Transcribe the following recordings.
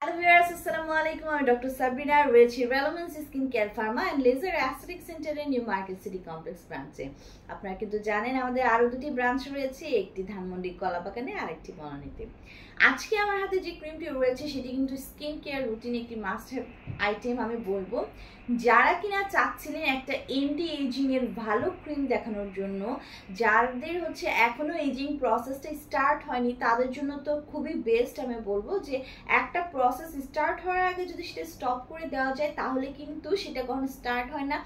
Hello viewers, Assalamualaikum. I'm Dr. Sabrina, রয়েছি Relevance Skin Care Pharma and Laser Aesthetic Center এর new market city complex ব্রাঞ্চে। আপনারা কিন্তু জানেন আমাদের আরো দুটি ব্রাঞ্চ রয়েছে, একটি ধানমন্ডি কলাবাগানে আর একটি বনানীতে। আজকে আমার হাতে যে ক্রিমটি রয়েছে সেটি কিন্তু স্কিন কেয়ার রুটিন একটি মাস্ট হ্যাভ আইটেম। আমি বলবো যারা কিনা চাচ্ছিলেন একটা এন্টি এজিং এর ভালো ক্রিম দেখানোর জন্য, যাদের হচ্ছে এখনো এজিং প্রসেসটা স্টার্ট হয়নি তাদের জন্য তো খুবই বেস্ট। আমি বলবো যে একটা প্রসেস স্টার্ট হওয়ার আগে যদি সেটা স্টপ করে দেওয়া যায় তাহলে কিন্তু সেটা কখনো স্টার্ট হয় না,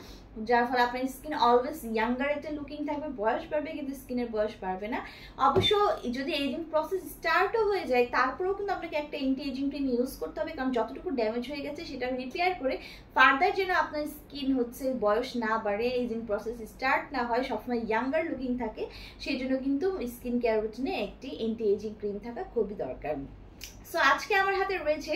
যার ফলে আপনার স্কিন অলওয়েজ ইয়াঙ্গার একটা লুকিং থাকবে, বয়স বাড়বে কিন্তু স্কিনের বয়স বাড়বে না। অবশ্য যদি এজিং প্রসেস স্টার্টও হয়ে যায় তারপরেও কিন্তু আপনাকে একটা এন্টি এজিং ক্রিম ইউজ করতে হবে, কারণ যতটুকু ড্যামেজ হয়ে গেছে সেটা রিপেয়ার করে ফার্দার যেন আপনার স্কিন হচ্ছে বয়স না বাড়ে, এজিং প্রসেস স্টার্ট না হয়, সবসময় ইয়াঙ্গার লুকিং থাকে, সেই জন্য কিন্তু স্কিন কেয়ার রুটিনে একটি এন্টি এজিং ক্রিম থাকা খুবই দরকার। সো আজকে আমার হাতে রয়েছে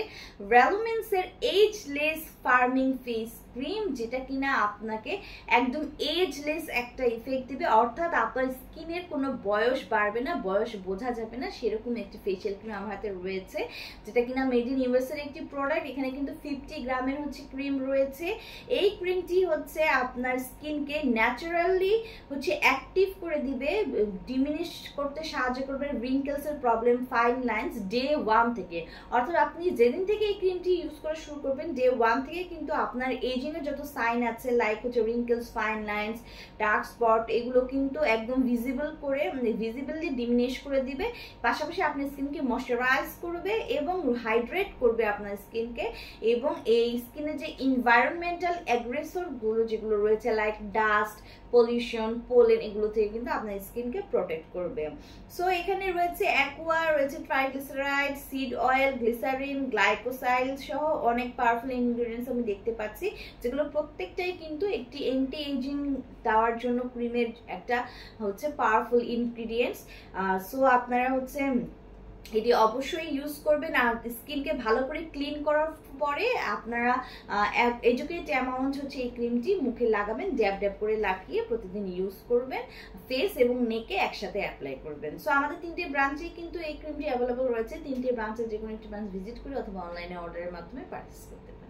রেলোমেন্স এর এজলেস ফার্মিং ফেস ক্রিম, যেটা কিনা আপনাকে একদম এজলেস একটা ইফেক্ট দিবে, অর্থাৎ আপনার স্কিনের কোনো বয়স বাড়বে না, বয়স বোঝা যাবে না, সেরকম একটি ফেশিয়াল ক্রিম আমার হাতে রয়েছে, যেটা কিনা মেড ইন ইউএস এর একটি প্রোডাক্ট। এখানে কিন্তু 50 গ্রামের হচ্ছে ক্রিম রয়েছে। এই ক্রিমটি হচ্ছে আপনার স্কিনকে ন্যাচারালি হচ্ছে অ্যাক্টিভ করে দিবে, ডিমিনিশ করতে সাহায্য করবে রিঙ্কেলস এর প্রবলেম, ফাইন লাইন্স ডে 1 থেকে। অর্থাৎ আপনি যেদিন থেকে এই ক্রিমটি ইউজ করা শুরু করবেন ডে 1 থেকে কিন্তু আপনার এজিং এর যত সাইন আছে লাইক হচ্ছে wrinkles, fine lines, dark spot, এগুলো কিন্তু একদম ভিজিবল করে ভিজিবলি ডিমিনিশ করে দিবে। পাশাপাশি আপনার স্কিনকে ময়শ্চারাইজ করবে এবং হাইড্রেট করবে আপনার স্কিনকে, এবং এই স্কিনে যে এনভায়রনমেন্টাল অ্যাগ্রেসর গুলো যেগুলো রয়েছে লাইক ডাস্ট, পলিউশন, পোলেন, এগুলো থেকে কিন্তু আপনার স্কিনকে প্রোটেক্ট করবে। সো এখানে রয়েছে অ্যাকোয়া, রয়েছে ট্রাইগ্লিসারাইড, সিড অয়েল, গ্লিসারিন, গ্লাইকোসাইল সহ অনেক পাওয়ারফুল ইনগ্রেডিয়েন্টস আমি দেখতে পাচ্ছি, যেগুলো প্রত্যেকটাই কিন্তু একটি অ্যান্টি এজিং দেওয়ার জন্য ক্রিমের একটা হচ্ছে পাওয়ারফুল ইনগ্রেডিয়েন্টস। সো আপনারা হচ্ছে এটি অবশ্যই ইউজ করবেন। আর স্কিনকে ভালো করে ক্লিন করার পরে আপনারা এডুকেট অ্যামাউন্ট হচ্ছে এই ক্রিমটি মুখে লাগাবেন, ড্যাব ড্যাব করে লাগিয়ে প্রতিদিন ইউজ করবেন, ফেস এবং নেকে একসাথে অ্যাপ্লাই করবেন। সো আমাদের 3টে ব্রাঞ্চে কিন্তু এই ক্রিমটি অ্যাভেলেবল রয়েছে। 3টে ব্রাঞ্চে যে কোনো একটি ব্রাঞ্চ ভিজিট করে অথবা অনলাইনে অর্ডারের মাধ্যমে পারচেস করতে পারেন।